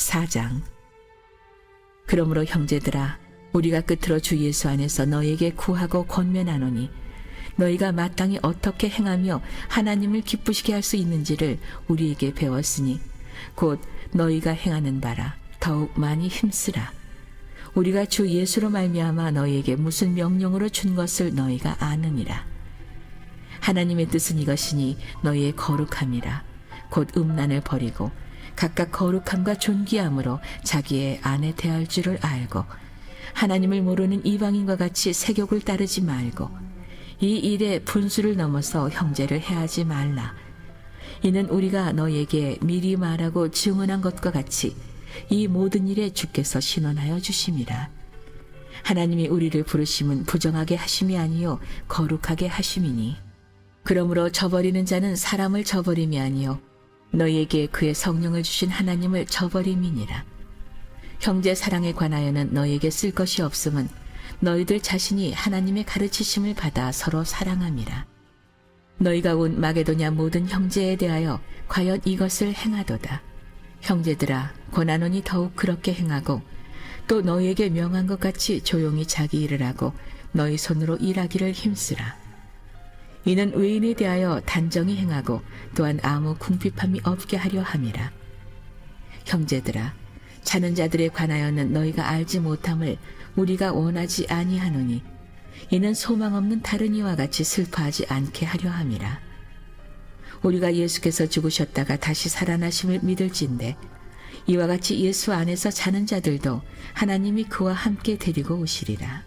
4장. 그러므로 형제들아, 우리가 끝으로 주 예수 안에서 너희에게 구하고 권면하노니 너희가 마땅히 어떻게 행하며 하나님을 기쁘시게 할 수 있는지를 우리에게 배웠으니 곧 너희가 행하는 바라 더욱 많이 힘쓰라. 우리가 주 예수로 말미암아 너희에게 무슨 명령으로 준 것을 너희가 아느니라. 하나님의 뜻은 이것이니 너희의 거룩함이라. 곧 음란을 버리고 각각 거룩함과 존귀함으로 자기의 아내 대할 줄을 알고 하나님을 모르는 이방인과 같이 세욕을 따르지 말고 이 일에 분수를 넘어서 형제를 해하지 말라. 이는 우리가 너희에게 미리 말하고 증언한 것과 같이 이 모든 일에 주께서 신원하여 주심이라. 하나님이 우리를 부르심은 부정하게 하심이 아니요 거룩하게 하심이니 그러므로 저버리는 자는 사람을 저버림이 아니요 너희에게 그의 성령을 주신 하나님을 저버림이니라. 형제 사랑에 관하여는 너희에게 쓸 것이 없음은 너희들 자신이 하나님의 가르치심을 받아 서로 사랑함이라. 너희가 온 마게도냐 모든 형제에 대하여 과연 이것을 행하도다. 형제들아, 권하노니 더욱 그렇게 행하고 또 너희에게 명한 것 같이 조용히 자기 일을 하고 너희 손으로 일하기를 힘쓰라. 이는 외인에 대하여 단정히 행하고 또한 아무 궁핍함이 없게 하려 함이라. 형제들아, 자는 자들에 관하여는 너희가 알지 못함을 우리가 원하지 아니하노니 이는 소망 없는 다른 이와 같이 슬퍼하지 않게 하려 함이라. 우리가 예수께서 죽으셨다가 다시 살아나심을 믿을진대 이와 같이 예수 안에서 자는 자들도 하나님이 그와 함께 데리고 오시리라.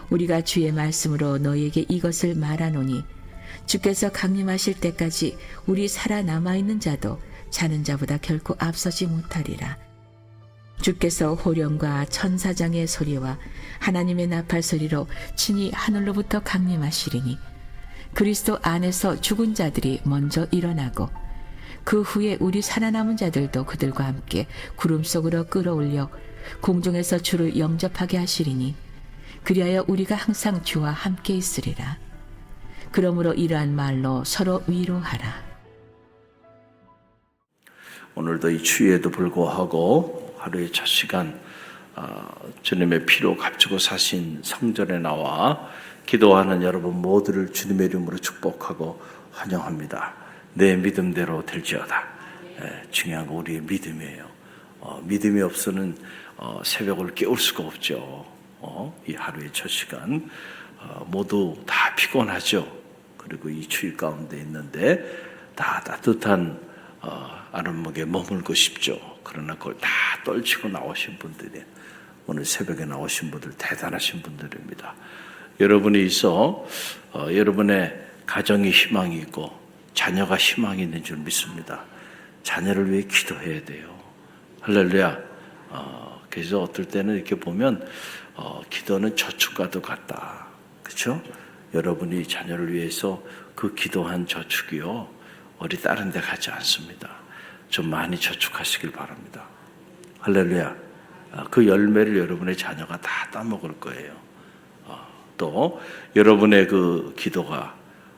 우리가 주의 말씀으로 너희에게 이것을 말하노니 주께서 강림하실 때까지 우리 살아남아 있는 자도 자는 자보다 결코 앞서지 못하리라. 주께서 호령과 천사장의 소리와 하나님의 나팔 소리로 친히 하늘로부터 강림하시리니 그리스도 안에서 죽은 자들이 먼저 일어나고 그 후에 우리 살아남은 자들도 그들과 함께 구름 속으로 끌어올려 공중에서 주를 영접하게 하시리니 그리하여 우리가 항상 주와 함께 있으리라. 그러므로 이러한 말로 서로 위로하라. 오늘도 이 추위에도 불구하고 하루의 첫 시간 주님의 피로 값주고 사신 성전에 나와 기도하는 여러분 모두를 주님의 이름으로 축복하고 환영합니다. 내 믿음대로 될지어다. 중요한 건 우리의 믿음이에요. 믿음이 없으면 새벽을 깨울 수가 없죠. 이 하루의 첫 시간 모두 다 피곤하죠. 그리고 이 추위 가운데 있는데 다 따뜻한 아랫목에 머물고 싶죠. 그러나 그걸 다 떨치고 나오신 분들이 오늘 새벽에 나오신 분들 대단하신 분들입니다. 여러분이 있어 여러분의 가정이 희망이 있고 자녀가 희망이 있는 줄 믿습니다. 자녀를 위해 기도해야 돼요. 할렐루야. 그래서 어떨 때는 이렇게 보면 기도는 저축과도 같다. 그렇죠? 여러분이 자녀를 위해서 그 기도한 저축이요 어디 다른 데 가지 않습니다. 좀 많이 저축하시길 바랍니다. 할렐루야. 그 열매를 여러분의 자녀가 다 따먹을 거예요. 또 여러분의 그 기도가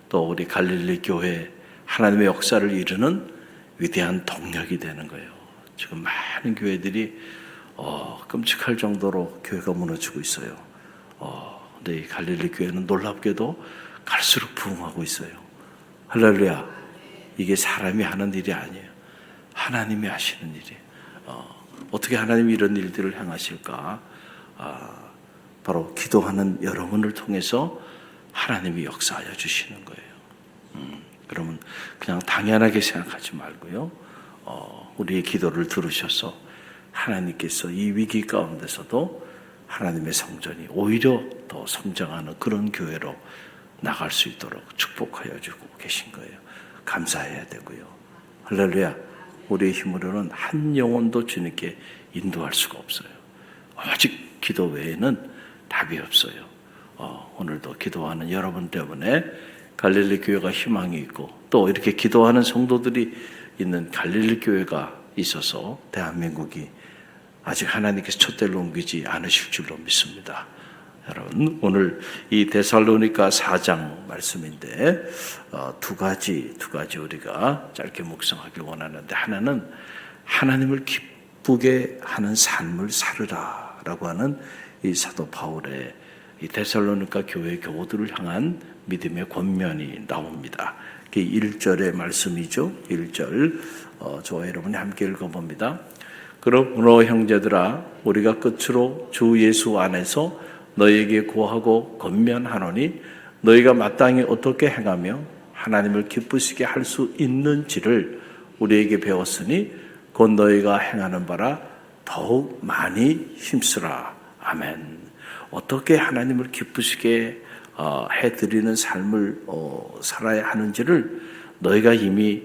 또 우리 갈릴리 교회 하나님의 역사를 이루는 위대한 동력이 되는 거예요. 지금 많은 교회들이 끔찍할 정도로 교회가 무너지고 있어요. 근데 이 갈릴리 교회는 놀랍게도 갈수록 부흥하고 있어요. 할렐루야. 이게 사람이 하는 일이 아니에요. 하나님이 하시는 일이에요. 어떻게 하나님이 이런 일들을 행하실까? 바로 기도하는 여러분을 통해서 하나님이 역사하여 주시는 거예요. 그러면 그냥 당연하게 생각하지 말고요. 우리의 기도를 들으셔서 하나님께서 이 위기 가운데서도 하나님의 성전이 오히려 더 성장하는 그런 교회로 나갈 수 있도록 축복하여 주고 계신 거예요. 감사해야 되고요. 할렐루야. 우리의 힘으로는 한 영혼도 주님께 인도할 수가 없어요. 오직 기도 외에는 답이 없어요. 오늘도 기도하는 여러분 때문에 갈릴리 교회가 희망이 있고 또 이렇게 기도하는 성도들이 있는 갈릴리 교회가 있어서 대한민국이 아직 하나님께서 촛대를 옮기지 않으실 줄로 믿습니다. 여러분 오늘 이 데살로니가 4장 말씀인데 두 가지 우리가 짧게 묵상하길 원하는데 하나는 하나님을 기쁘게 하는 삶을 살으라라고 하는 이 사도 바울의 이 데살로니가 교회 교우들을 향한 믿음의 권면이 나옵니다. 그게 1절의 말씀이죠. 1절 저와 여러분이 함께 읽어봅니다. 그러므로 형제들아 우리가 끝으로 주 예수 안에서 너희에게 구하고 권면하노니 너희가 마땅히 어떻게 행하며 하나님을 기쁘시게 할 수 있는지를 우리에게 배웠으니 곧 너희가 행하는 바라 더욱 많이 힘쓰라. 아멘. 어떻게 하나님을 기쁘시게 해드리는 삶을 살아야 하는지를 너희가 이미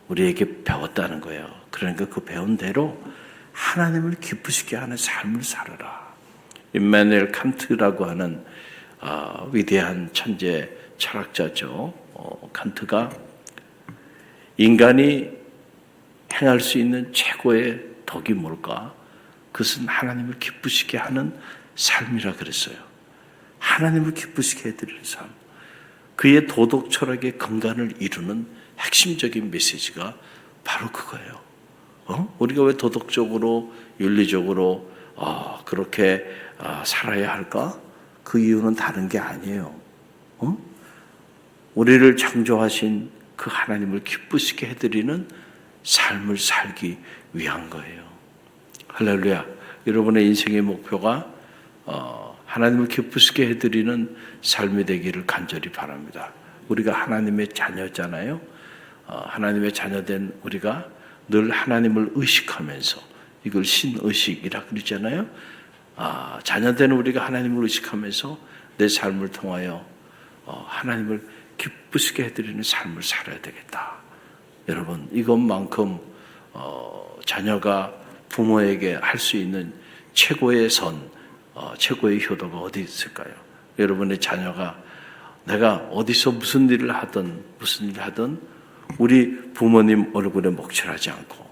우리에게 배웠다는 거예요. 그러니까 그 배운 대로 하나님을 기쁘시게 하는 삶을 살아라. 임마누엘 칸트라고 하는 위대한 천재 철학자죠. 칸트가 인간이 행할 수 있는 최고의 덕이 뭘까? 그것은 하나님을 기쁘시게 하는 삶이라 그랬어요. 하나님을 기쁘시게 해드리는 삶. 그의 도덕 철학의 근간을 이루는 핵심적인 메시지가 바로 그거예요. 우리가 왜 도덕적으로 윤리적으로 그렇게 살아야 할까? 그 이유는 다른 게 아니에요. 우리를 창조하신 그 하나님을 기쁘시게 해드리는 삶을 살기 위한 거예요. 할렐루야. 여러분의 인생의 목표가 하나님을 기쁘시게 해드리는 삶이 되기를 간절히 바랍니다. 우리가 하나님의 자녀잖아요. 하나님의 자녀된 우리가 늘 하나님을 의식하면서, 이걸 신의식이라 그러잖아요. 자녀된 우리가 하나님을 의식하면서 내 삶을 통하여 하나님을 기쁘시게 해드리는 삶을 살아야 되겠다. 여러분, 이것만큼 자녀가 부모에게 할 수 있는 최고의 최고의 효도가 어디 있을까요? 여러분의 자녀가 내가 어디서 무슨 일을 하든 우리 부모님 얼굴에 먹칠하지 않고,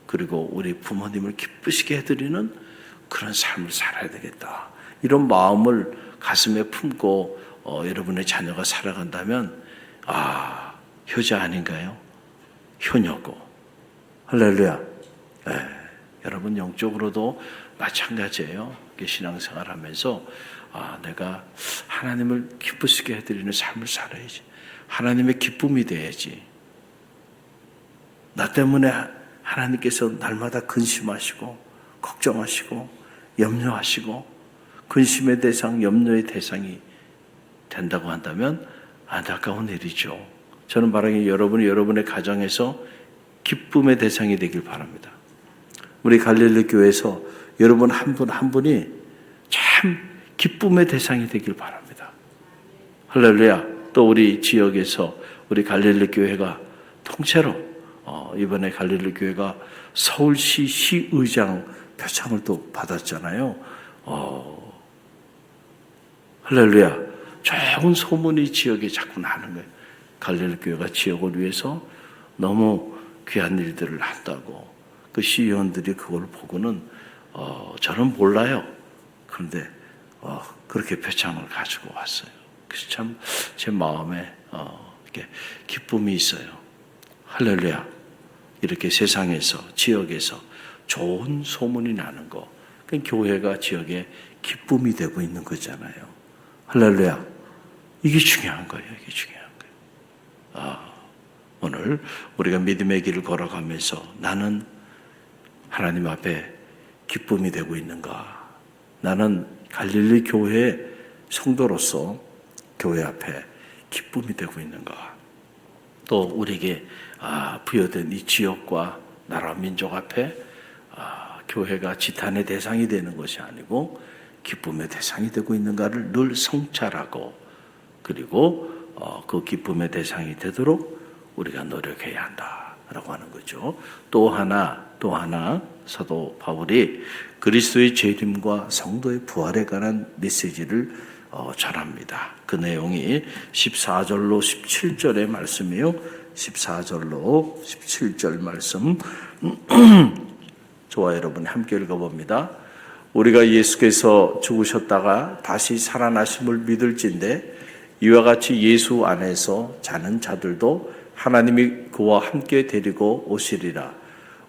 그리고 우리 부모님을 기쁘시게 해드리는 그런 삶을 살아야 되겠다. 이런 마음을 가슴에 품고 여러분의 자녀가 살아간다면 효자 아닌가요? 효녀고. 할렐루야. 여러분 영적으로도 마찬가지예요. 신앙생활하면서 내가 하나님을 기쁘시게 해드리는 삶을 살아야지. 하나님의 기쁨이 돼야지. 나 때문에 하나님께서 날마다 근심하시고 걱정하시고 염려하시고 근심의 대상, 염려의 대상이 된다고 한다면 안타까운 일이죠. 저는 바라기 여러분이 여러분의 가정에서 기쁨의 대상이 되길 바랍니다. 우리 갈릴리 교회에서 여러분 한 분 한 분이 참 기쁨의 대상이 되길 바랍니다. 할렐루야. 또 우리 지역에서 우리 갈릴리 교회가 통째로 이번에 갈릴리 교회가 서울시 시의장 표창을 또 받았잖아요. 할렐루야. 좋은 소문이 지역에 자꾸 나는 거예요. 갈릴리 교회가 지역을 위해서 너무 귀한 일들을 한다고. 그 시의원들이 그걸 보고는 저는 몰라요. 그런데 그렇게 표창을 가지고 왔어요. 그래서 참 제 마음에 이렇게 기쁨이 있어요. 할렐루야. 이렇게 세상에서, 지역에서 좋은 소문이 나는 거, 그 교회가 지역에 기쁨이 되고 있는 거잖아요. 할렐루야. 이게 중요한 거예요. 이게 중요한 거예요. 오늘 우리가 믿음의 길을 걸어가면서 나는 하나님 앞에 기쁨이 되고 있는가? 나는 갈릴리 교회의 성도로서 교회 앞에 기쁨이 되고 있는가? 또 우리에게 부여된 이 지역과 나라 민족 앞에 교회가 지탄의 대상이 되는 것이 아니고 기쁨의 대상이 되고 있는가를 늘 성찰하고, 그리고 그 기쁨의 대상이 되도록 우리가 노력해야 한다라고 하는 거죠. 또 하나 사도 바울이 그리스도의 재림과 성도의 부활에 관한 메시지를 전합니다. 그 내용이 14절로 17절의 말씀이에요. 14절로 17절 말씀 저와 여러분 함께 읽어봅니다. 우리가 예수께서 죽으셨다가 다시 살아나심을 믿을진대 이와 같이 예수 안에서 자는 자들도 하나님이 그와 함께 데리고 오시리라.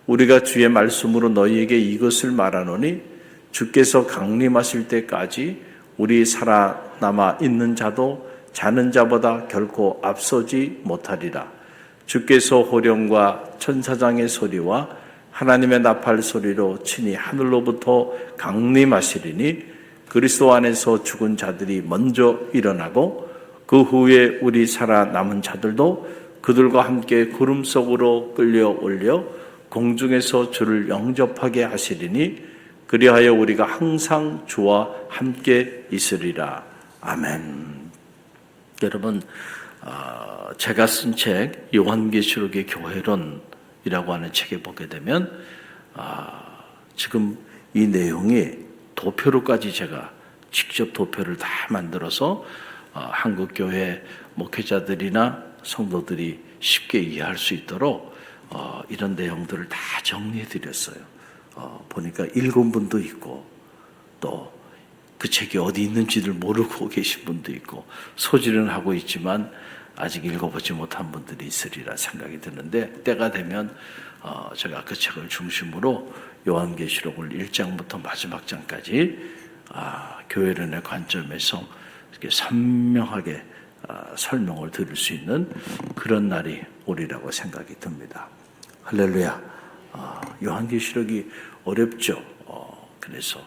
우리가 주의 말씀으로 너희에게 이것을 말하노니 주께서 강림하실 때까지 우리 살아남아 있는 자도 자는 자보다 결코 앞서지 못하리라. 주께서 호령과 천사장의 소리와 하나님의 나팔 소리로 친히 하늘로부터 강림하시리니 그리스도 안에서 죽은 자들이 먼저 일어나고 그 후에 우리 살아남은 자들도 그들과 함께 구름 속으로 끌려 올려 공중에서 주를 영접하게 하시리니 그리하여 우리가 항상 주와 함께 있으리라. 아멘. 여러분, 제가 쓴 책 요한계시록의 교회론이라고 하는 책에 보게 되면 지금 이 내용이 도표로까지 제가 직접 도표를 다 만들어서 한국교회 목회자들이나 성도들이 쉽게 이해할 수 있도록 이런 내용들을 다 정리해 드렸어요. 보니까 읽은 분도 있고 또 그 책이 어디 있는지를 모르고 계신 분도 있고 소지는 하고 있지만 아직 읽어보지 못한 분들이 있으리라 생각이 드는데 때가 되면 제가 그 책을 중심으로 요한계시록을 1장부터 마지막 장까지 교회론의 관점에서 이렇게 선명하게 설명을 드릴 수 있는 그런 날이 오리라고 생각이 듭니다. 할렐루야. 요한계시록이 어렵죠. 그래서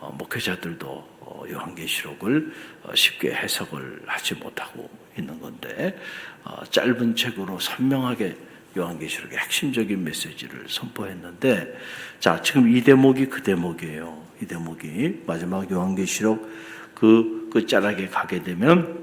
목회자들도 요한계시록을 쉽게 해석을 하지 못하고 있는 건데 짧은 책으로 선명하게 요한계시록의 핵심적인 메시지를 선포했는데 자, 지금 이 대목이 그 대목이에요. 이 대목이 마지막 요한계시록 그 끝자락에 가게 되면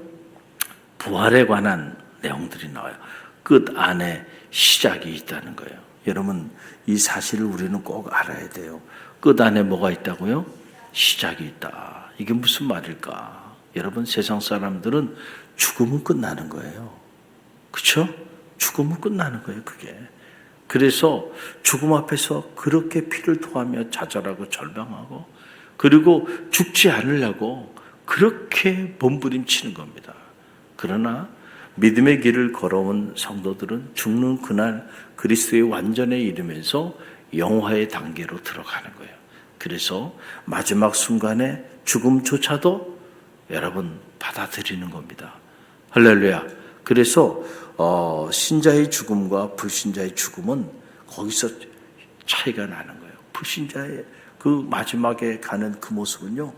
부활에 관한 내용들이 나와요. 끝 안에 시작이 있다는 거예요. 여러분, 이 사실을 우리는 꼭 알아야 돼요. 끝 안에 뭐가 있다고요? 시작이 있다. 이게 무슨 말일까? 여러분, 세상 사람들은 죽으면 끝나는 거예요. 그렇죠? 죽으면 끝나는 거예요, 그게. 그래서 죽음 앞에서 그렇게 피를 토하며 좌절하고 절망하고 그리고 죽지 않으려고 그렇게 몸부림치는 겁니다. 그러나 믿음의 길을 걸어온 성도들은 죽는 그날 그리스도의 완전에 이르면서 영화의 단계로 들어가는 거예요. 그래서 마지막 순간에 죽음조차도 여러분 받아들이는 겁니다. 할렐루야. 그래서 신자의 죽음과 불신자의 죽음은 거기서 차이가 나는 거예요. 불신자의 그 마지막에 가는 그 모습은요,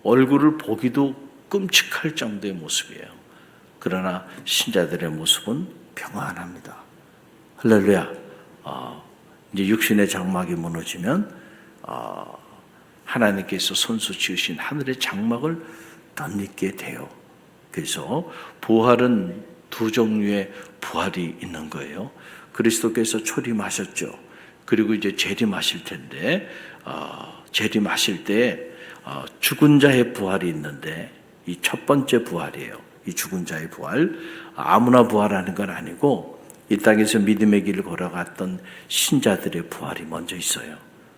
얼굴을 보기도 끔찍할 정도의 모습이에요. 그러나 신자들의 모습은 평안합니다. 할렐루야. 이제 육신의 장막이 무너지면 하나님께서 손수 지으신 하늘의 장막을 덧입게 돼요. 그래서 부활은 두 종류의 부활이 있는 거예요. 그리스도께서 초림하셨죠. 그리고 이제 재림하실 텐데 재림하실 때 죽은 자의 부활이 있는데 이 첫 번째 부활이에요. 이 죽은 자의 부활. 아무나 부활하는 건 아니고 이 땅에서 믿음의 길을 걸어갔던 신자들의 부활이 먼저 있어요.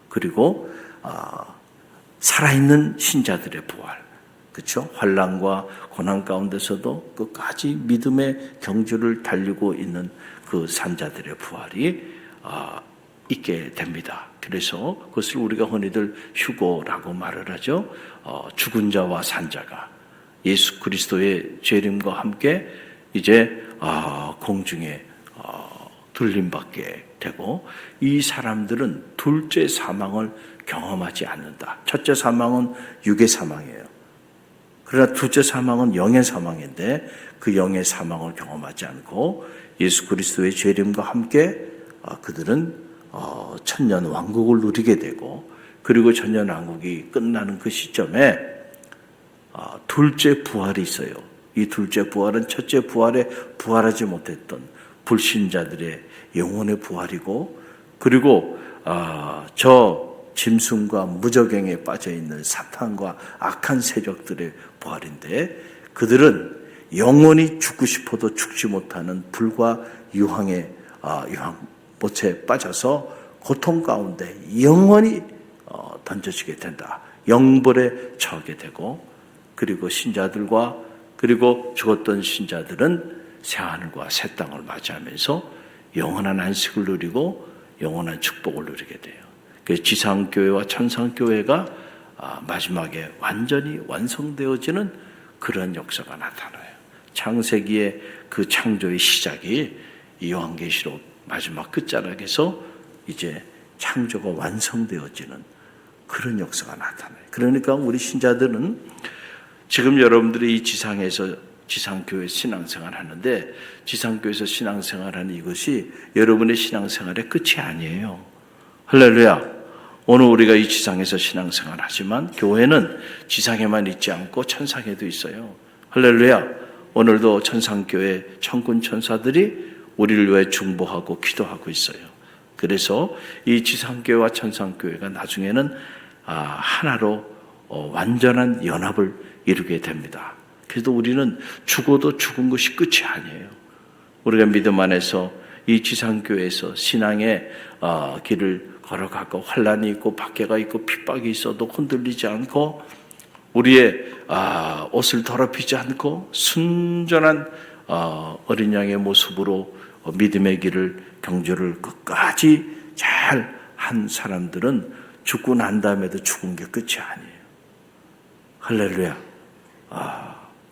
그리고 살아있는 신자들의 부활. 그렇죠? 환난과 고난 가운데서도 끝까지 믿음의 경주를 달리고 있는 그 산자들의 부활이 있게 됩니다. 그래서 그것을 우리가 흔히들 휴거라고 말을 하죠. 죽은 자와 산자가 예수 그리스도의 재림과 함께 이제 공중에 들림받게 되고 이 사람들은 둘째 사망을 경험하지 않는다. 첫째 사망은 육의 사망이에요. 그러나 둘째 사망은 영의 사망인데 그 영의 사망을 경험하지 않고 예수 그리스도의 재림과 함께 그들은 천년 왕국을 누리게 되고 그리고 천년 왕국이 끝나는 그 시점에 둘째 부활이 있어요. 이 둘째 부활은 첫째 부활에 부활하지 못했던 불신자들의 영혼의 부활이고 그리고 저 짐승과 무저갱에 빠져있는 사탄과 악한 세력들의 부활인데 그들은 영원히 죽고 싶어도 죽지 못하는 불과 유황의 유황못에 빠져서 고통 가운데 영원히 던져지게 된다. 영벌에 처하게 되고 그리고 신자들과 그리고 죽었던 신자들은 새하늘과 새 땅을 맞이하면서 영원한 안식을 누리고 영원한 축복을 누리게 돼요. 그래서 지상교회와 천상교회가 마지막에 완전히 완성되어지는 그런 역사가 나타나요. 창세기의 그 창조의 시작이 이 요한계시록 마지막 끝자락에서 이제 창조가 완성되어지는 그런 역사가 나타나요. 그러니까 우리 신자들은 지금 여러분들이 이 지상교회 신앙생활 하는데, 지상교회에서 신앙생활하는 이것이 여러분의 신앙생활의 끝이 아니에요. 할렐루야. 오늘 우리가 이 지상에서 신앙생활 하지만 교회는 지상에만 있지 않고 천상에도 있어요. 할렐루야. 오늘도 천상교회 천군 천사들이 우리를 위해 중보하고 기도하고 있어요. 그래서 이 지상교회와 천상교회가 나중에는 하나로 완전한 연합을 이루게 됩니다. 그래도 우리는 죽어도 죽은 것이 끝이 아니에요. 우리가 믿음 안에서 이 지상교회에서 신앙의 길을 걸어가고 환난이 있고 박해가 있고 핍박이 있어도 흔들리지 않고 우리의 옷을 더럽히지 않고 순전한 어린 양의 모습으로 믿음의 길을 경주를 끝까지 잘 한 사람들은 죽고 난 다음에도 죽은 게 끝이 아니에요. 할렐루야.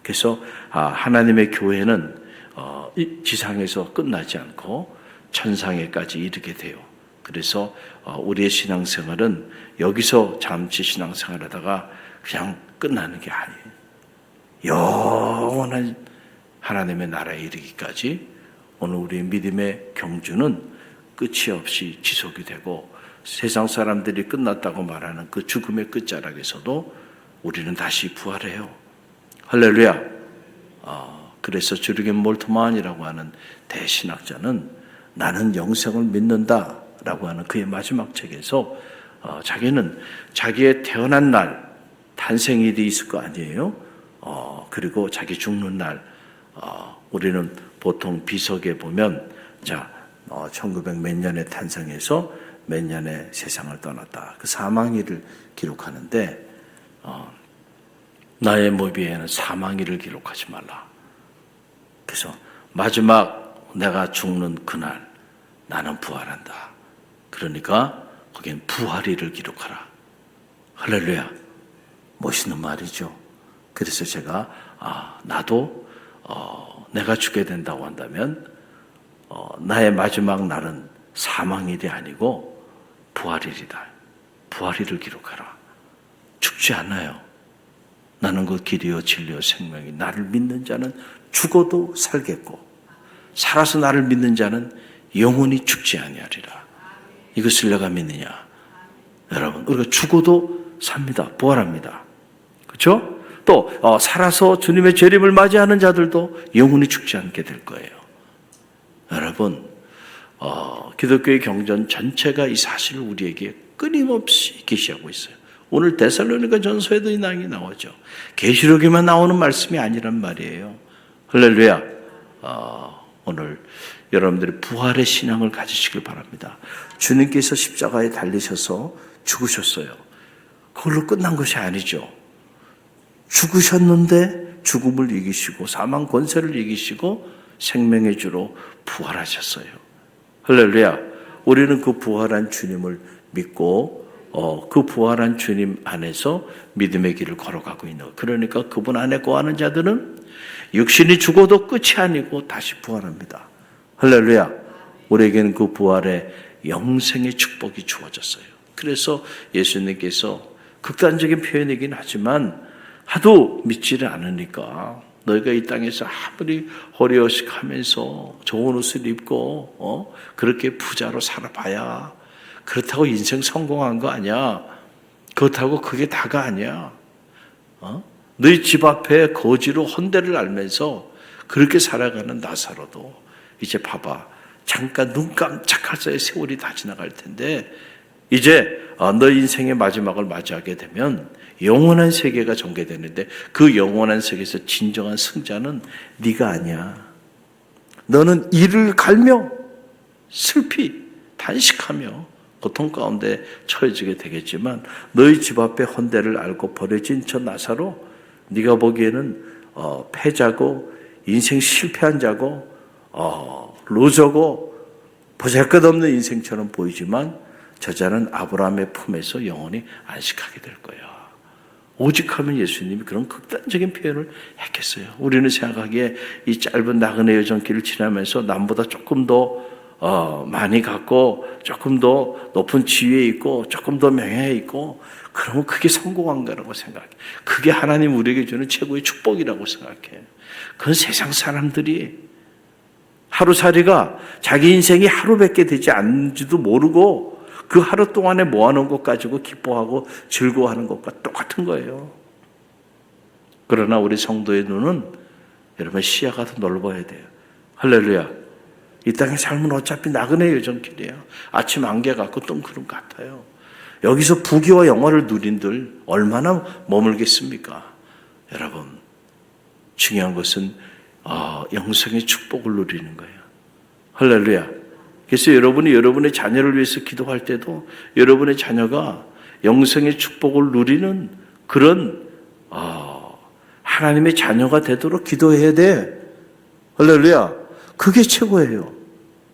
그래서 하나님의 교회는 지상에서 끝나지 않고 천상에까지 이르게 돼요. 그래서 우리의 신앙생활은 여기서 잠시 신앙생활하다가 그냥 끝나는 게 아니에요. 영원한 하나님의 나라에 이르기까지 오늘 우리의 믿음의 경주는 끝이 없이 지속이 되고, 세상 사람들이 끝났다고 말하는 그 죽음의 끝자락에서도 우리는 다시 부활해요. 할렐루야. 그래서 주르겐 몰트만이라고 하는 대신학자는 나는 영생을 믿는다라고 하는 그의 마지막 책에서 자기는 자기의 태어난 날 탄생일이 있을 거 아니에요. 그리고 자기 죽는 날 우리는 보통 비석에 보면 1900 몇 년에 탄생해서 몇 년에 세상을 떠났다. 그 사망일을 기록하는데 나의 모비에는 사망일을 기록하지 말라. 그래서 마지막 내가 죽는 그날 나는 부활한다. 그러니까 거기엔 부활일을 기록하라. 할렐루야. 멋있는 말이죠. 그래서 제가 나도 내가 죽게 된다고 한다면 나의 마지막 날은 사망일이 아니고 부활일이다. 부활일을 기록하라. 죽지 않아요. 나는 그 길이요 진리요 생명이 나를 믿는 자는 죽어도 살겠고 살아서 나를 믿는 자는 영원히 죽지 아니하리라. 이것을 내가 믿느냐? 여러분, 우리가 죽어도 삽니다. 부활합니다. 그렇죠? 또 살아서 주님의 재림을 맞이하는 자들도 영원히 죽지 않게 될 거예요. 여러분, 기독교의 경전 전체가 이 사실을 우리에게 끊임없이 계시하고 있어요. 오늘 데살로니가 전서에도 이 낭이 나오죠. 계시록에만 나오는 말씀이 아니란 말이에요. 할렐루야. 오늘 여러분들이 부활의 신앙을 가지시길 바랍니다. 주님께서 십자가에 달리셔서 죽으셨어요. 그걸로 끝난 것이 아니죠. 죽으셨는데 죽음을 이기시고 사망 권세를 이기시고 생명의 주로 부활하셨어요. 할렐루야. 우리는 그 부활한 주님을 믿고 그 부활한 주님 안에서 믿음의 길을 걸어가고 있는 거예요. 그러니까 그분 안에 거하는 자들은 육신이 죽어도 끝이 아니고 다시 부활합니다. 할렐루야. 우리에게는 그 부활의 영생의 축복이 주어졌어요. 그래서 예수님께서 극단적인 표현이긴 하지만 하도 믿지를 않으니까 너희가 이 땅에서 아무리 허리허식하면서 좋은 옷을 입고 그렇게 부자로 살아봐야 그렇다고 인생 성공한 거 아니야. 그렇다고 그게 다가 아니야. 너희 집 앞에 거지로 헌데를 알면서 그렇게 살아가는 나사로도 이제 봐봐. 잠깐 눈 깜짝할 사이에 세월이 다 지나갈 텐데 이제 너 인생의 마지막을 맞이하게 되면 영원한 세계가 전개되는데 그 영원한 세계에서 진정한 승자는 네가 아니야. 너는 이를 갈며 슬피 단식하며 고통 가운데 처해지게 되겠지만 너희 집 앞에 헌데를 앓고 버려진 저 나사로 네가 보기에는 패자고 인생 실패한 자고 루저고 보잘것없는 인생처럼 보이지만 저자는 아브라함의 품에서 영원히 안식하게 될 거야. 오직 하면 예수님이 그런 극단적인 표현을 했겠어요. 우리는 생각하기에 이 짧은 나그네 여정길을 지나면서 남보다 조금 더 많이 갖고 조금 더 높은 지위에 있고 조금 더 명예에 있고 그러면 그게 성공한 거라고 생각해. 그게 하나님 우리에게 주는 최고의 축복이라고 생각해. 그건 세상 사람들이 하루살이가 자기 인생이 하루밖에 되지 않는지도 모르고 그 하루 동안에 모아놓은 것 가지고 기뻐하고 즐거워하는 것과 똑같은 거예요. 그러나 우리 성도의 눈은 여러분 시야가 더 넓어야 돼요. 할렐루야. 이 땅의 삶은 어차피 나그네 여정길이에요. 아침 안개 같고 똥구름 같아요. 여기서 부귀와 영화를 누린들 얼마나 머물겠습니까? 여러분, 중요한 것은 영생의 축복을 누리는 거예요. 할렐루야. 그래서 여러분이 여러분의 자녀를 위해서 기도할 때도 여러분의 자녀가 영생의 축복을 누리는 그런 하나님의 자녀가 되도록 기도해야 돼. 할렐루야. 그게 최고예요.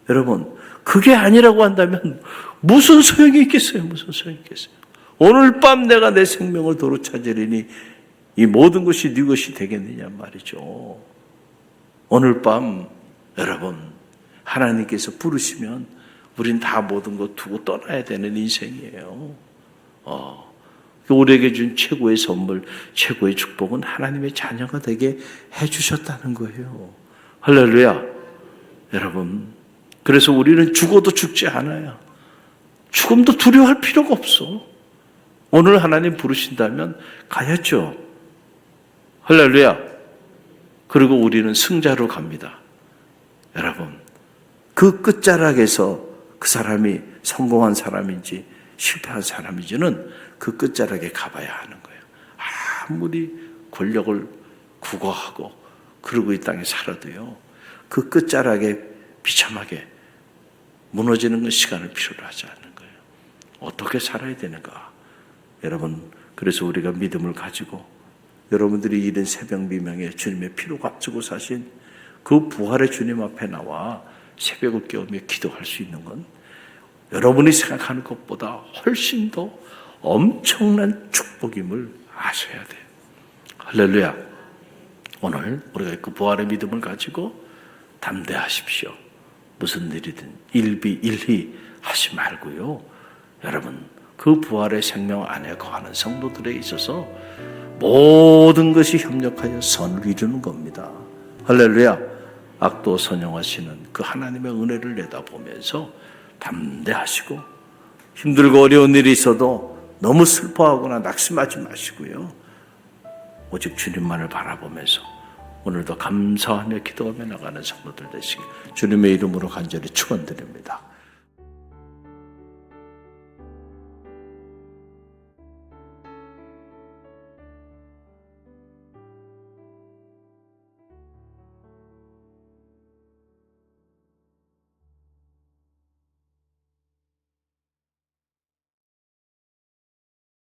여러분, 그게 아니라고 한다면 무슨 소용이 있겠어요? 무슨 소용이 있겠어요? 오늘 밤 내가 내 생명을 도로 찾으리니 이 모든 것이 네 것이 되겠느냐 말이죠. 오늘 밤 여러분 하나님께서 부르시면 우린 다 모든 것 두고 떠나야 되는 인생이에요. 우리에게 준 최고의 선물, 최고의 축복은 하나님의 자녀가 되게 해주셨다는 거예요. 할렐루야. 여러분, 그래서 우리는 죽어도 죽지 않아요. 죽음도 두려워할 필요가 없어. 오늘 하나님 부르신다면 가야죠. 할렐루야. 그리고 우리는 승자로 갑니다. 여러분, 그 끝자락에서 그 사람이 성공한 사람인지 실패한 사람인지는 그 끝자락에 가봐야 하는 거예요. 아무리 권력을 구거하고 그러고 이 땅에 살아도요, 그 끝자락에 비참하게 무너지는 건 시간을 필요로 하지 않는 거예요. 어떻게 살아야 되는가? 여러분, 그래서 우리가 믿음을 가지고 여러분들이 이른 새벽 미명에 주님의 피로 값주고 사신 그 부활의 주님 앞에 나와 새벽을 깨우며 기도할 수 있는 건 여러분이 생각하는 것보다 훨씬 더 엄청난 축복임을 아셔야 돼요. 할렐루야. 오늘 우리가 그 부활의 믿음을 가지고 담대하십시오. 무슨 일이든 일비일희 하지 말고요. 여러분, 그 부활의 생명 안에 거하는 성도들에 있어서 모든 것이 협력하여 선을 이루는 겁니다. 할렐루야. 악도 선영하시는 그 하나님의 은혜를 내다보면서 담대하시고 힘들고 어려운 일이 있어도 너무 슬퍼하거나 낙심하지 마시고요. 오직 주님만을 바라보면서 오늘도 감사하며 기도하며 나가는 성도들 되시길 주님의 이름으로 간절히 축원드립니다.